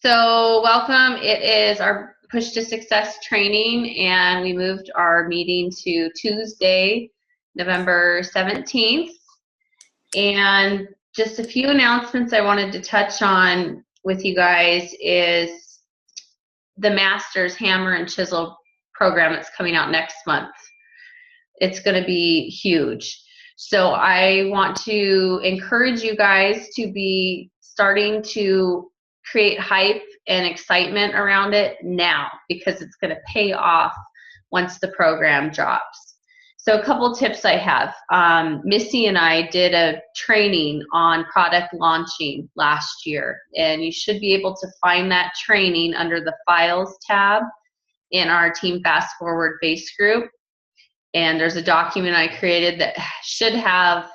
So welcome. It is our Push to Success training, and we moved our meeting to Tuesday, November 17th. And just a few announcements I wanted to touch on with you guys is the Masters Hammer and Chisel program that's coming out next month. It's going to be huge. So I want to encourage you guys to be starting to create hype and excitement around it now, because it's going to pay off once the program drops. So a couple tips I have. Missy and I did a training on product launching last year, and you should be able to find that training under the Files tab in our Team Fast Forward base group. And there's a document I created that should have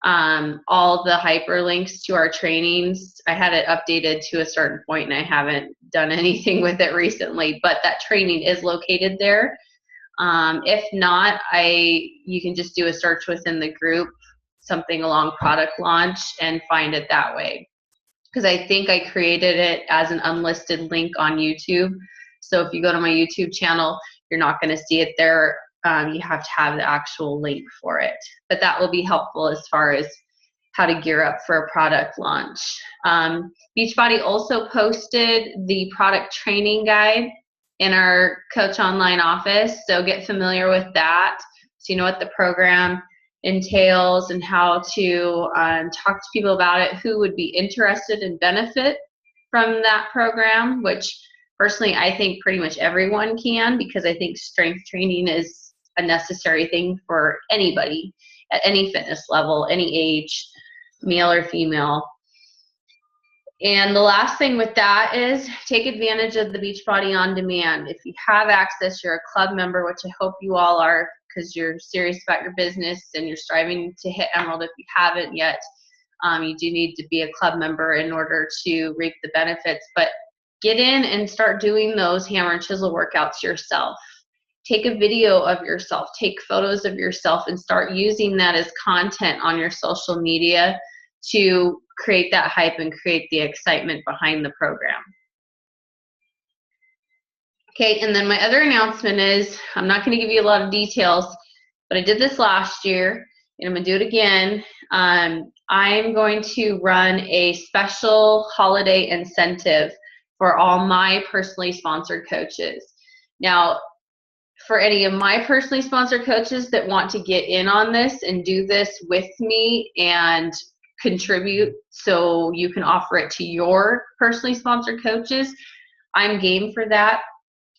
all the hyperlinks to our trainings. I had it updated to a certain point, and I haven't done anything with it recently, but that training is located there. If not, you can just do a search within the group, something along product launch, and find it that way. Because I think I created it as an unlisted link on YouTube. So if you go to my YouTube channel, you're not going to see it there. You have to have the actual link for it. But that will be helpful as far as how to gear up for a product launch. Beachbody also posted the product training guide in our Coach Online office. So get familiar with that so you know what the program entails and how to talk to people about it who would be interested and benefit from that program, which personally I think pretty much everyone can, because I think strength training is a necessary thing for anybody at any fitness level, any age, male or female. And the last thing with that is take advantage of the Beachbody On Demand. If you have access, you're a club member, which I hope you all are, because you're serious about your business and you're striving to hit Emerald. If you haven't yet, you do need to be a club member in order to reap the benefits. But get in and start doing those hammer and chisel workouts yourself. Take a video of yourself, take photos of yourself, and start using that as content on your social media to create that hype and create the excitement behind the program. Okay, and then my other announcement is, I'm not going to give you a lot of details, but I did this last year, and I'm going to do it again. I'm going to run a special holiday incentive for all my personally sponsored coaches. Now, for any of my personally sponsored coaches that want to get in on this and do this with me and contribute so you can offer it to your personally sponsored coaches, I'm game for that.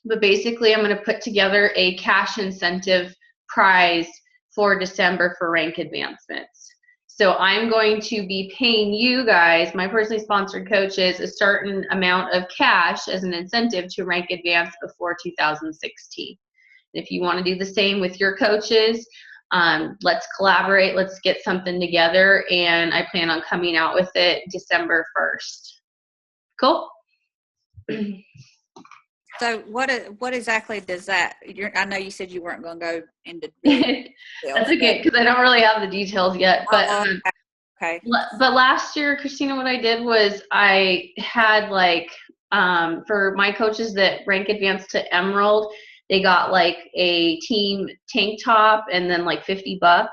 But basically, I'm going to put together a cash incentive prize for December for rank advancements. So I'm going to be paying you guys, my personally sponsored coaches, a certain amount of cash as an incentive to rank advance before 2016. If you want to do the same with your coaches, let's collaborate, let's get something together, and I plan on coming out with it December 1st. Cool? So what exactly does that, I know you said you weren't going to go into details. That's okay, because I don't really have the details yet. But okay. But last year, Christina, what I did was I had for my coaches that rank advanced to Emerald, they got like a team tank top and then like $50.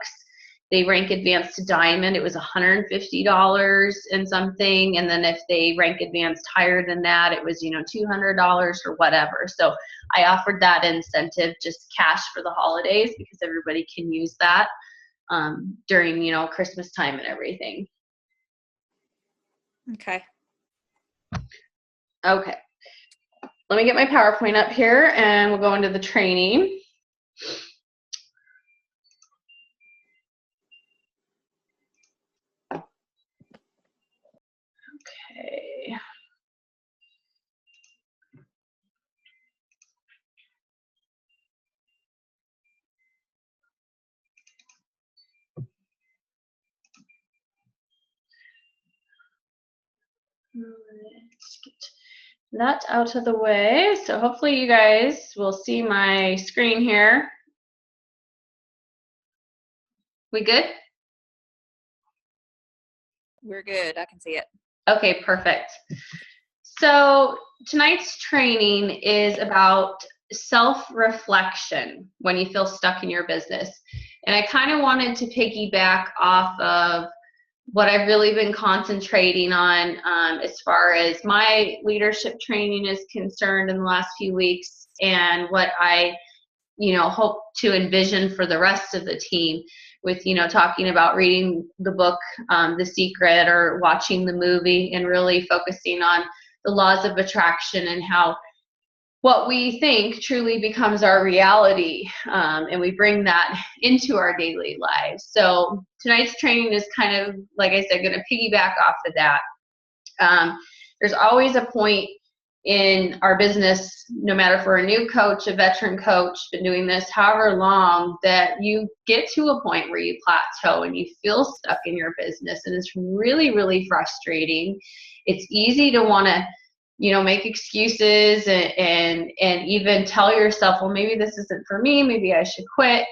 They rank advanced to Diamond, it was $150 and something. And then if they rank advanced higher than that, it was, $200 or whatever. So I offered that incentive, just cash for the holidays, because everybody can use that during, Christmas time and everything. Okay. Okay. Let me get my PowerPoint up here and we'll go into the training. Okay. Let's get that out of the way. So hopefully you guys will see my screen here. We good? We're good. I can see it. Okay, perfect. So tonight's training is about self-reflection when you feel stuck in your business. And I kind of wanted to piggyback off of what I've really been concentrating on as far as my leadership training is concerned in the last few weeks, and what I, hope to envision for the rest of the team with, talking about reading the book, The Secret, or watching the movie, and really focusing on the laws of attraction and how what we think truly becomes our reality, and we bring that into our daily lives. So tonight's training is kind of, like I said, going to piggyback off of that. There's always a point in our business, no matter if we're a new coach, a veteran coach, been doing this however long, that you get to a point where you plateau and you feel stuck in your business, and it's really, really frustrating. It's easy to want to make excuses and even tell yourself, well, maybe this isn't for me, maybe I should quit.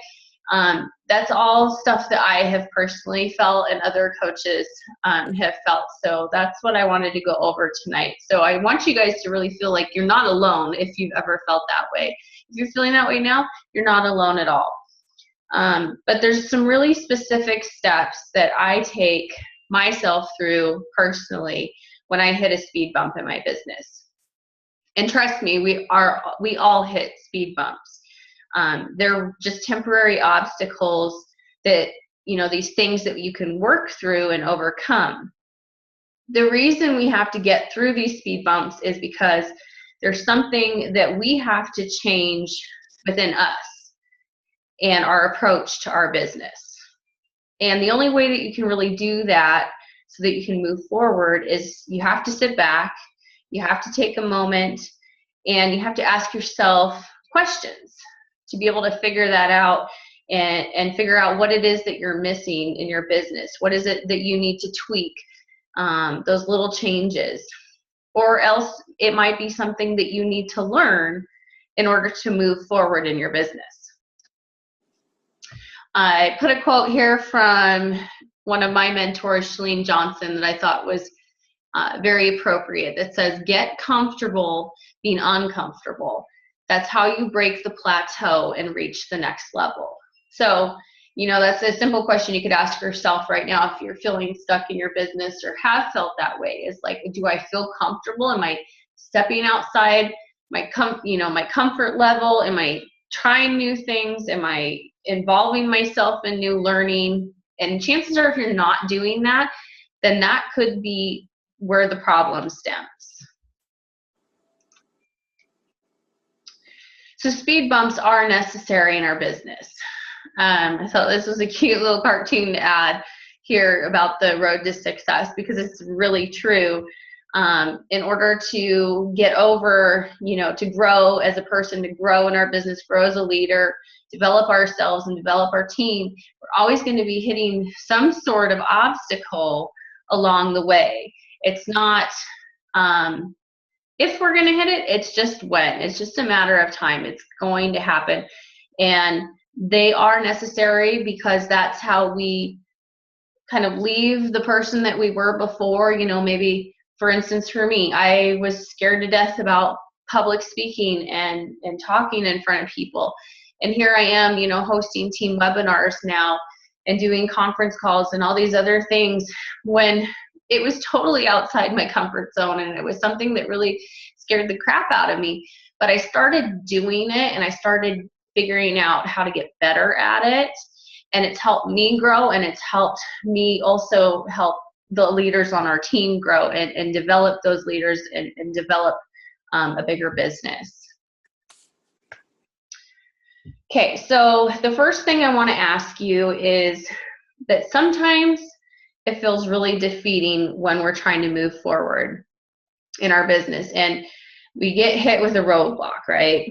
That's all stuff that I have personally felt, and other coaches have felt. So that's what I wanted to go over tonight. So I want you guys to really feel like you're not alone if you've ever felt that way. If you're feeling that way now, you're not alone at all. But there's some really specific steps that I take myself through personally when I hit a speed bump in my business. And trust me, we all hit speed bumps. They're just temporary obstacles that, these things that you can work through and overcome. The reason we have to get through these speed bumps is because there's something that we have to change within us and our approach to our business. And the only way that you can really do that so that you can move forward is you have to sit back, you have to take a moment, and you have to ask yourself questions to be able to figure that out, and figure out what it is that you're missing in your business. What is it that you need to tweak, those little changes? Or else it might be something that you need to learn in order to move forward in your business. I put a quote here from one of my mentors, Shalene Johnson, that I thought was very appropriate. That says, "Get comfortable being uncomfortable. That's how you break the plateau and reach the next level." So, that's a simple question you could ask yourself right now if you're feeling stuck in your business or have felt that way. Is like, do I feel comfortable? Am I stepping outside my comfort level? Am I trying new things? Am I involving myself in new learning? And chances are, if you're not doing that, then that could be where the problem stems. So speed bumps are necessary in our business. I thought this was a cute little cartoon to add here about the road to success, because it's really true. In order to get over, to grow as a person, to grow in our business, grow as a leader, develop ourselves and develop our team, we're always going to be hitting some sort of obstacle along the way. It's not if we're going to hit it, it's just when. It's just a matter of time. It's going to happen. And they are necessary because that's how we kind of leave the person that we were before. Maybe, for instance, for me, I was scared to death about public speaking and talking in front of people. And here I am, hosting team webinars now and doing conference calls and all these other things, when it was totally outside my comfort zone, and it was something that really scared the crap out of me. But I started doing it, and I started figuring out how to get better at it, and it's helped me grow, and it's helped me also help the leaders on our team grow and develop those leaders and develop a bigger business. Okay, so the first thing I want to ask you is that sometimes it feels really defeating when we're trying to move forward in our business, and we get hit with a roadblock, right?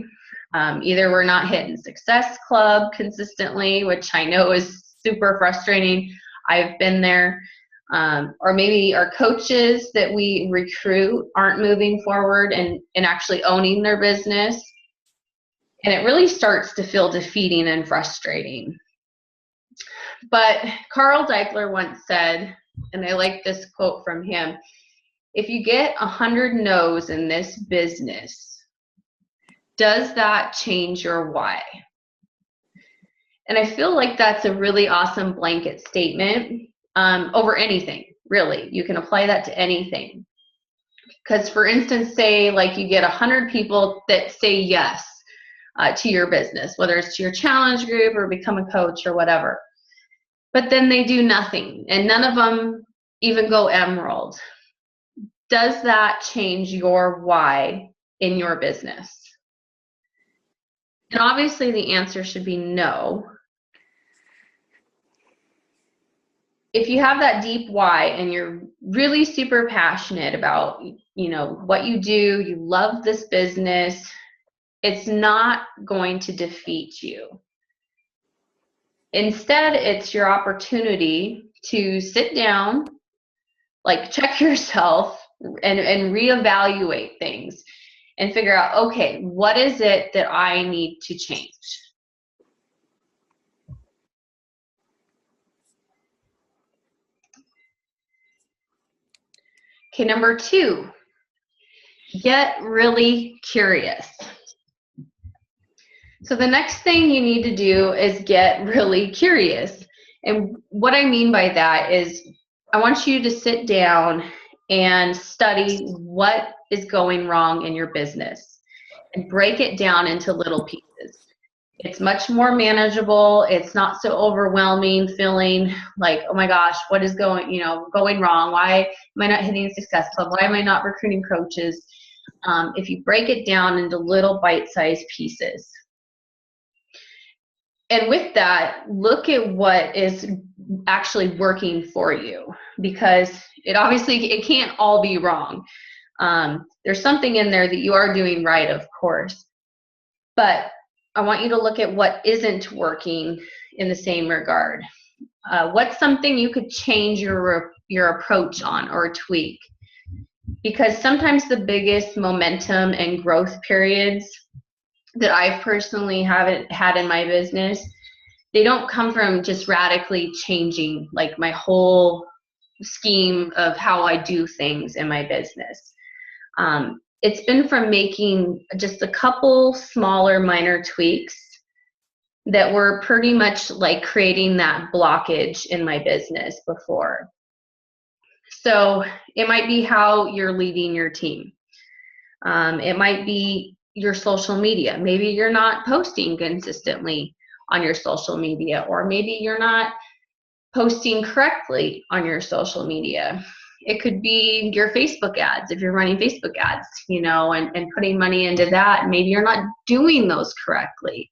Either we're not hitting Success Club consistently, which I know is super frustrating. I've been there. Or maybe our coaches that we recruit aren't moving forward and actually owning their business. And it really starts to feel defeating and frustrating. But Carl Deichler once said, and I like this quote from him, if you get 100 no's in this business, does that change your why? And I feel like that's a really awesome blanket statement over anything, really. You can apply that to anything. Because for instance, say like you get 100 people that say yes to your business, whether it's to your challenge group or become a coach or whatever. But then they do nothing and none of them even go emerald. Does that change your why in your business? And obviously the answer should be no. If you have that deep why and you're really super passionate about, what you do, you love this business, it's not going to defeat you. Instead, it's your opportunity to sit down, like check yourself and reevaluate things and figure out, okay, what is it that I need to change? Okay, number 2, get really curious. So the next thing you need to do is get really curious. And what I mean by that is I want you to sit down and study what is going wrong in your business and break it down into little pieces. It's much more manageable. It's not so overwhelming, feeling like, oh my gosh, what is going wrong? Why am I not hitting Success Club? Why am I not recruiting coaches? If you break it down into little bite-sized pieces. And with that, look at what is actually working for you, because it can't all be wrong. There's something in there that you are doing right, of course, but I want you to look at what isn't working in the same regard. What's something you could change your approach on or tweak? Because sometimes the biggest momentum and growth periods that I've personally haven't had in my business, they don't come from just radically changing like my whole scheme of how I do things in my business. It's been from making just a couple smaller minor tweaks that were pretty much like creating that blockage in my business before. So it might be how you're leading your team. It might be your social media. Maybe you're not posting consistently on your social media, or maybe you're not posting correctly on your social media. It could be your Facebook ads, if you're running Facebook ads, and putting money into that. Maybe you're not doing those correctly.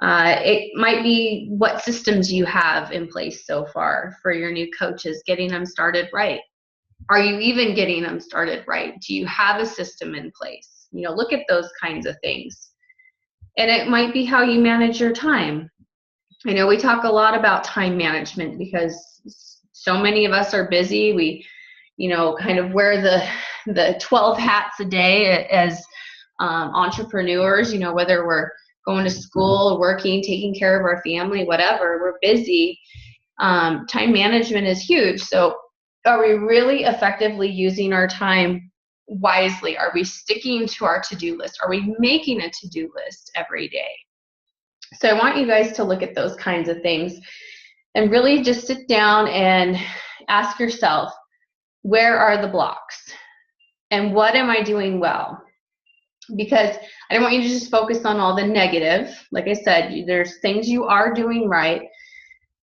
It might be what systems you have in place so far for your new coaches, getting them started right. Are you even getting them started right? Do you have a system in place? Look at those kinds of things. And it might be how you manage your time. I know we talk a lot about time management because so many of us are busy. We, kind of wear the 12 hats a day as entrepreneurs, whether we're going to school, working, taking care of our family, whatever, we're busy. Time management is huge. So are we really effectively using our time wisely? Are we sticking to our to-do list? Are we making a to-do list every day? So I want you guys to look at those kinds of things and really just sit down and ask yourself, where are the blocks? And what am I doing well? Because I don't want you to just focus on all the negative. Like I said, there's things you are doing right.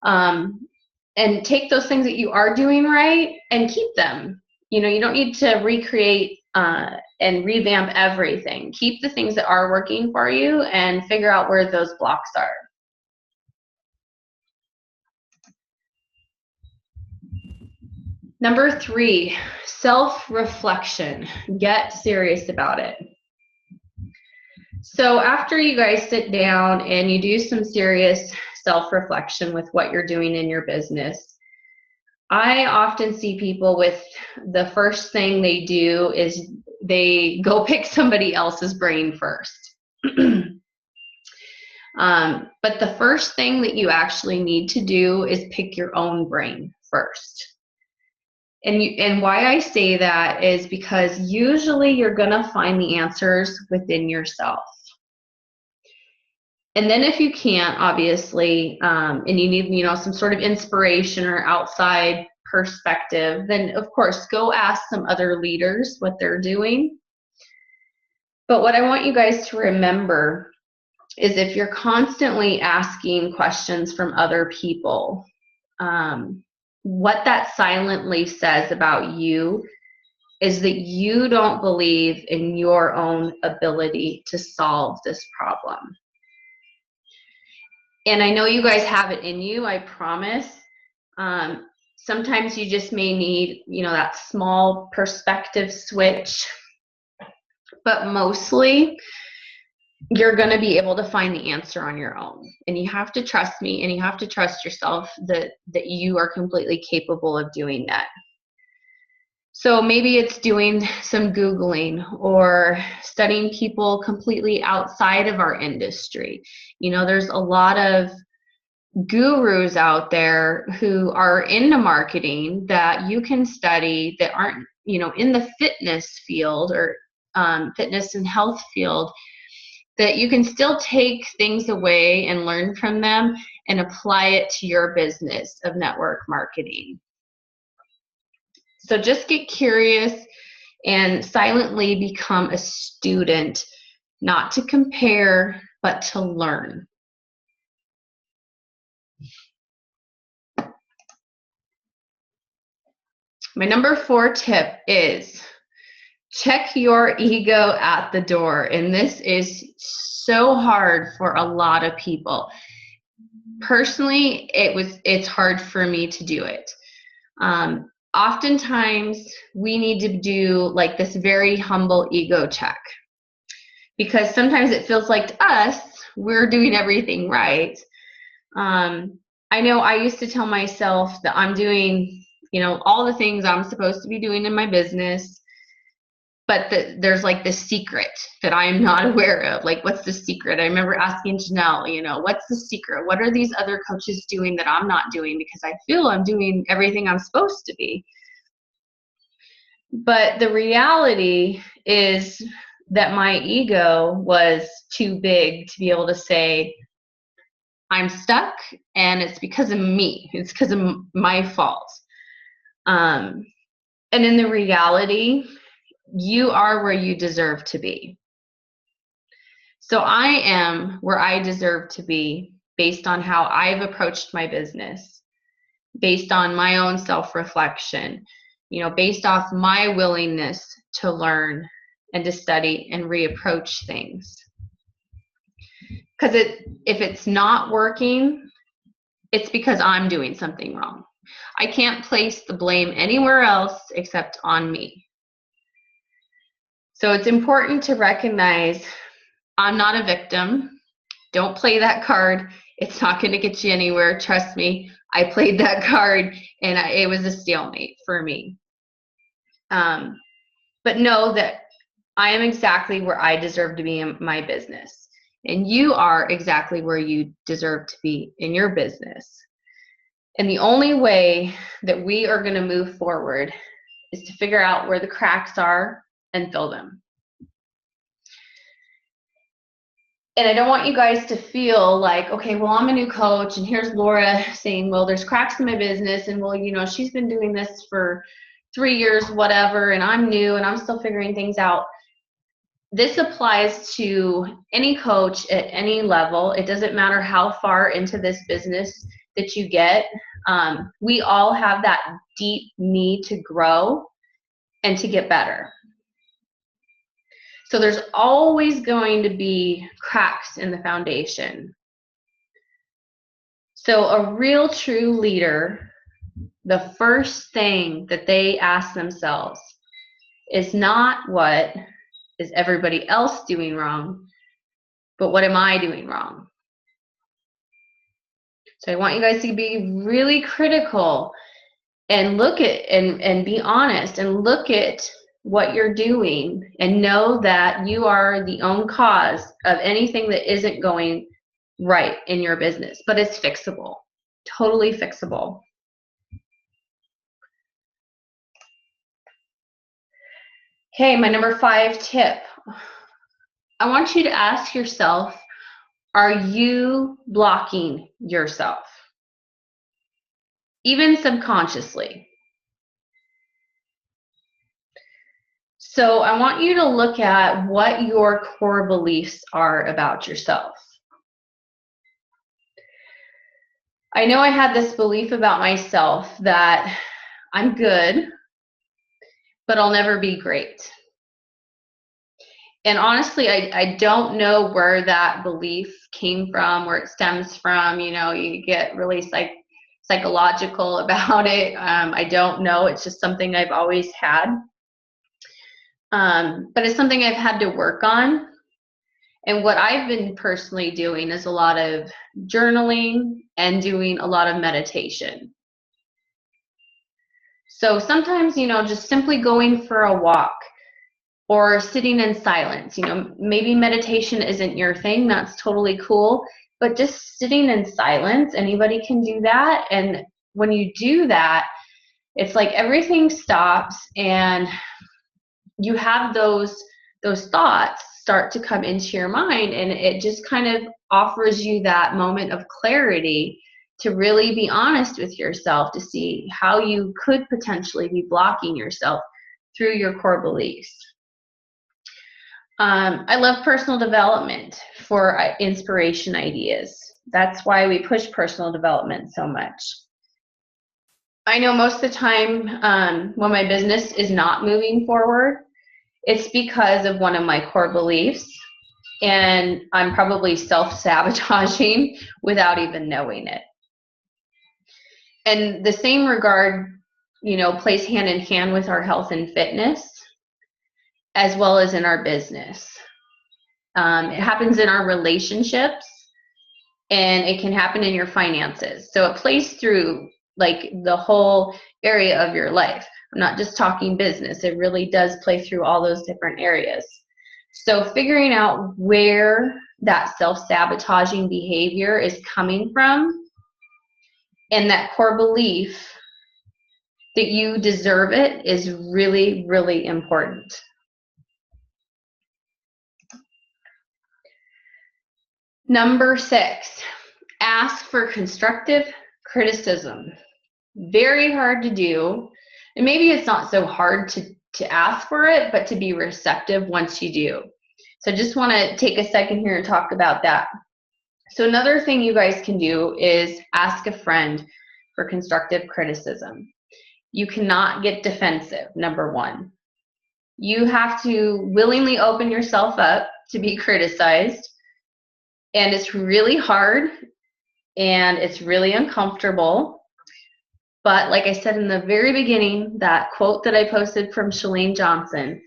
And take those things that you are doing right and keep them. You don't need to recreate and revamp everything. Keep the things that are working for you and figure out where those blocks are. Number 3, self-reflection. Get serious about it. So after you guys sit down and you do some serious self-reflection with what you're doing in your business, I often see people with the first thing they do is they go pick somebody else's brain first. But the first thing that you actually need to do is pick your own brain first. And why I say that is because usually you're going to find the answers within yourself. And then if you can't, obviously, and you need, some sort of inspiration or outside perspective, then of course, go ask some other leaders what they're doing. But what I want you guys to remember is if you're constantly asking questions from other people, what that silently says about you is that you don't believe in your own ability to solve this problem. And I know you guys have it in you, I promise. Sometimes you just may need, that small perspective switch. But mostly, you're going to be able to find the answer on your own. And you have to trust me, and you have to trust yourself that you are completely capable of doing that. So maybe it's doing some Googling or studying people completely outside of our industry. There's a lot of gurus out there who are into marketing that you can study that aren't, in the fitness field or fitness and health field, that you can still take things away and learn from them and apply it to your business of network marketing. So just get curious and silently become a student, not to compare, but to learn. My number 4 tip is check your ego at the door. And this is so hard for a lot of people. Personally, it's hard for me to do it. Oftentimes we need to do like this very humble ego check, because sometimes it feels like to us we're doing everything right. I know I used to tell myself that I'm doing, all the things I'm supposed to be doing in my business, but there's like this secret that I'm not aware of. Like, what's the secret? I remember asking Janelle, what's the secret? What are these other coaches doing that I'm not doing? Because I feel I'm doing everything I'm supposed to be. But the reality is that my ego was too big to be able to say, I'm stuck and it's because of me. It's because of my fault. And in the reality, you are where you deserve to be. So I am where I deserve to be based on how I've approached my business, based on my own self-reflection, based off my willingness to learn and to study and reapproach things. Because if it's not working, it's because I'm doing something wrong. I can't place the blame anywhere else except on me. So it's important to recognize I'm not a victim. Don't play that card. It's not going to get you anywhere. Trust me, I played that card and it was a stalemate for me. But know that I am exactly where I deserve to be in my business. And you are exactly where you deserve to be in your business. And the only way that we are going to move forward is to figure out where the cracks are and fill them. And I don't want you guys to feel like, okay, well, I'm a new coach and here's Laura saying, well, there's cracks in my business and well, she's been doing this for 3 years, whatever, and I'm new and I'm still figuring things out. This applies to any coach at any level. It doesn't matter how far into this business that you get. We all have that deep need to grow and to get better. So there's always going to be cracks in the foundation. So a real true leader, the first thing that they ask themselves is not what is everybody else doing wrong, but what am I doing wrong? So I want you guys to be really critical and look at and be honest and look at what you're doing and know that you are the own cause of anything that isn't going right in your business, but it's fixable, totally fixable. Okay, my number 5 tip. I want you to ask yourself, are you blocking yourself? Even subconsciously. So I want you to look at what your core beliefs are about yourself. I know I had this belief about myself that I'm good, but I'll never be great. And honestly, I don't know where that belief came from, where it stems from. You get really psychological about it. I don't know. It's just something I've always had. But it's something I've had to work on. And what I've been personally doing is a lot of journaling and doing a lot of meditation. So sometimes, just simply going for a walk or sitting in silence, maybe meditation isn't your thing, that's totally cool, but just sitting in silence, anybody can do that. And when you do that, it's like everything stops and you have those thoughts start to come into your mind, and it just kind of offers you that moment of clarity to really be honest with yourself, to see how you could potentially be blocking yourself through your core beliefs. I love personal development for inspiration ideas. That's why we push personal development so much. I know most of the time when my business is not moving forward, it's because of one of my core beliefs, and I'm probably self-sabotaging without even knowing it. And the same regard, plays hand in hand with our health and fitness, as well as in our business. It happens in our relationships, and it can happen in your finances. So it plays through like the whole area of your life. I'm not just talking business. It really does play through all those different areas. So figuring out where that self-sabotaging behavior is coming from, and that core belief that you deserve it, is really, really important. Number 6, ask for constructive criticism. Very hard to do. And maybe it's not so hard to ask for it, but to be receptive once you do. So I just want to take a second here and talk about that. So another thing you guys can do is ask a friend for constructive criticism. You cannot get defensive, number 1. You have to willingly open yourself up to be criticized. And it's really hard and it's really uncomfortable. But like I said in the very beginning, that quote that I posted from Chalene Johnson,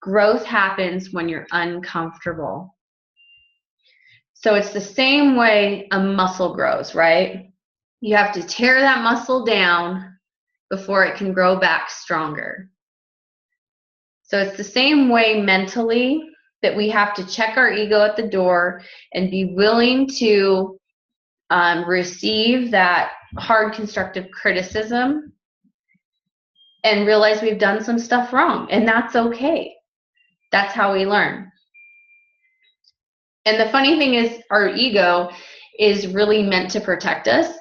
growth happens when you're uncomfortable. So it's the same way a muscle grows, right? You have to tear that muscle down before it can grow back stronger. So it's the same way mentally, that we have to check our ego at the door and be willing to receive that hard constructive criticism and realize we've done some stuff wrong, and that's okay. That's how we learn. And the funny thing is, our ego is really meant to protect us.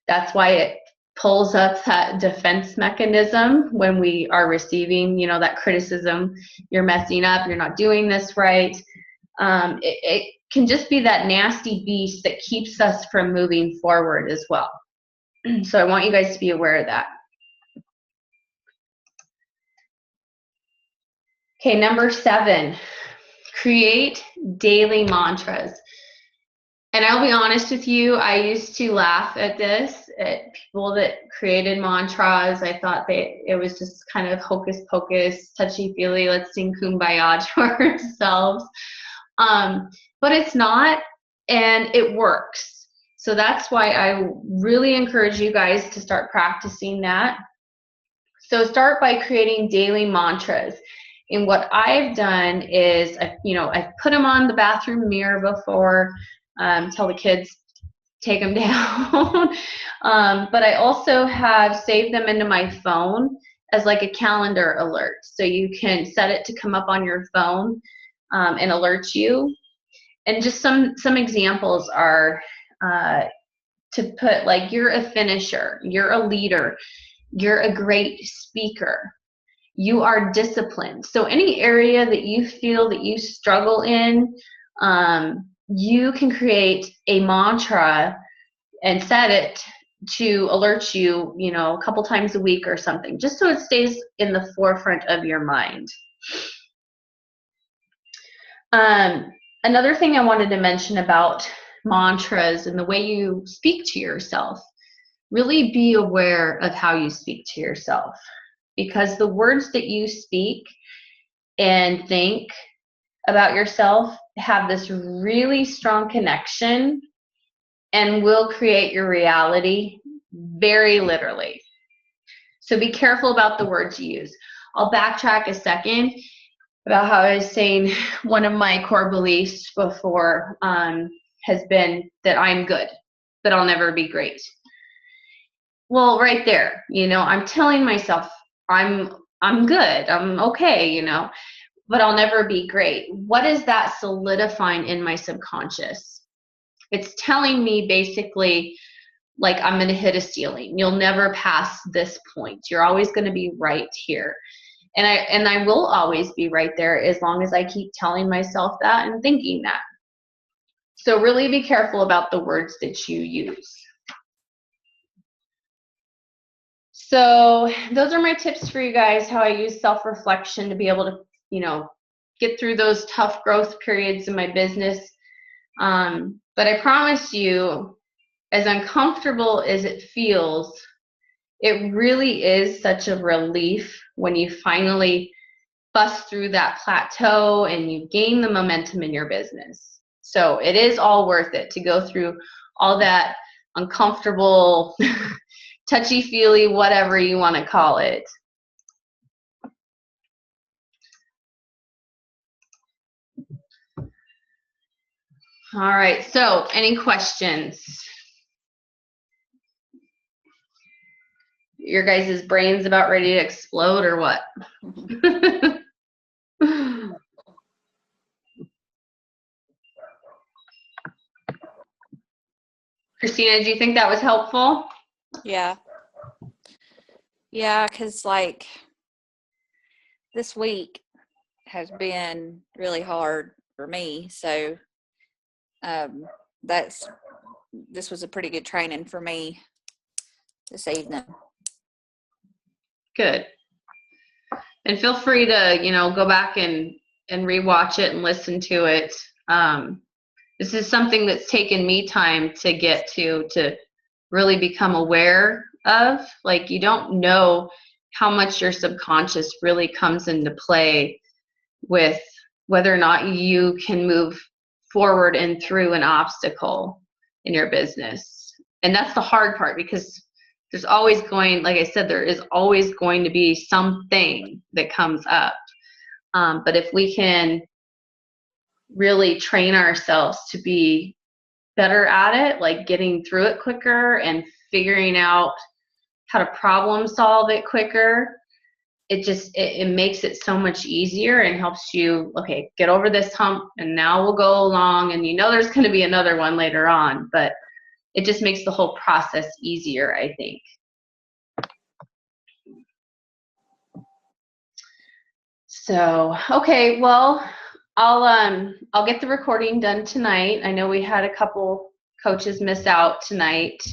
That's why it pulls up that defense mechanism when we are receiving, that criticism. You're messing up, you're not doing this right. It can just be that nasty beast that keeps us from moving forward as well. So I want you guys to be aware of that. Okay, number 7, create daily mantras. And I'll be honest with you, I used to laugh at this, at people that created mantras. I thought it was just kind of hocus pocus, touchy-feely, let's sing Kumbaya to ourselves. But it's not, and it works. So that's why I really encourage you guys to start practicing that. So start by creating daily mantras. And what I've done is, I've put them on the bathroom mirror before, tell the kids, take them down. But I also have saved them into my phone as like a calendar alert. So you can set it to come up on your phone and alert you. And just some examples are to put like, you're a finisher, you're a leader, you're a great speaker, you are disciplined. So any area that you feel that you struggle in, you can create a mantra and set it to alert you, you know, a couple times a week or something, just so it stays in the forefront of your mind. Another thing I wanted to mention about mantras and the way you speak to yourself, really be aware of how you speak to yourself, because the words that you speak and think about yourself have this really strong connection and will create your reality very literally. So be careful about the words you use. I'll backtrack a second about how I was saying one of my core beliefs before has been that I'm good, but I'll never be great. Well, right there, you know, I'm telling myself I'm good, I'm okay, you know, but I'll never be great. What is that solidifying in my subconscious? It's telling me basically, like, I'm going to hit a ceiling. You'll never pass this point. You're always going to be right here. And I will always be right there as long as I keep telling myself that and thinking that. So really be careful about the words that you use. So those are my tips for you guys, how I use self-reflection to be able to, you know, get through those tough growth periods in my business. But I promise you, as uncomfortable as it feels, it really is such a relief when you finally bust through that plateau and you gain the momentum in your business. So it is all worth it to go through all that uncomfortable, touchy-feely, whatever you want to call it. All right, so any questions? Your guys' brains about ready to explode or what? Christina, do you think that was helpful? Yeah. Yeah, because like this week has been really hard for me. So this was a pretty good training for me this evening. Good. And feel free to, you know, go back and rewatch it and listen to it. This is something that's taken me time to get to really become aware of. Like, you don't know how much your subconscious really comes into play with whether or not you can move forward and through an obstacle in your business. And that's the hard part, because there's always going, like I said, there is always going to be something that comes up. But if we can really train ourselves to be better at it, like getting through it quicker and figuring out how to problem solve it quicker, it makes it so much easier and helps you, okay, get over this hump and now we'll go along, and you know there's going to be another one later on, but it just makes the whole process easier, I think. So, okay, well, I'll get the recording done tonight. I know we had a couple coaches miss out tonight,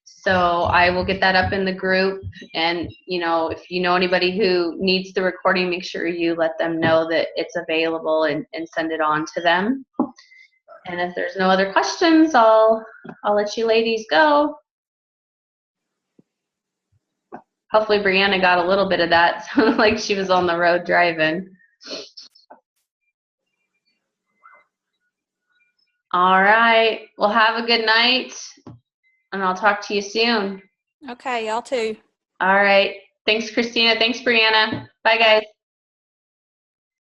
so I will get that up in the group. And, you know, if you know anybody who needs the recording, make sure you let them know that it's available and send it on to them. And if there's no other questions, I'll let you ladies go. Hopefully Brianna got a little bit of that. Sounded like she was on the road driving. All right. Well, have a good night, and I'll talk to you soon. Okay, y'all too. All right. Thanks, Christina. Thanks, Brianna. Bye, guys.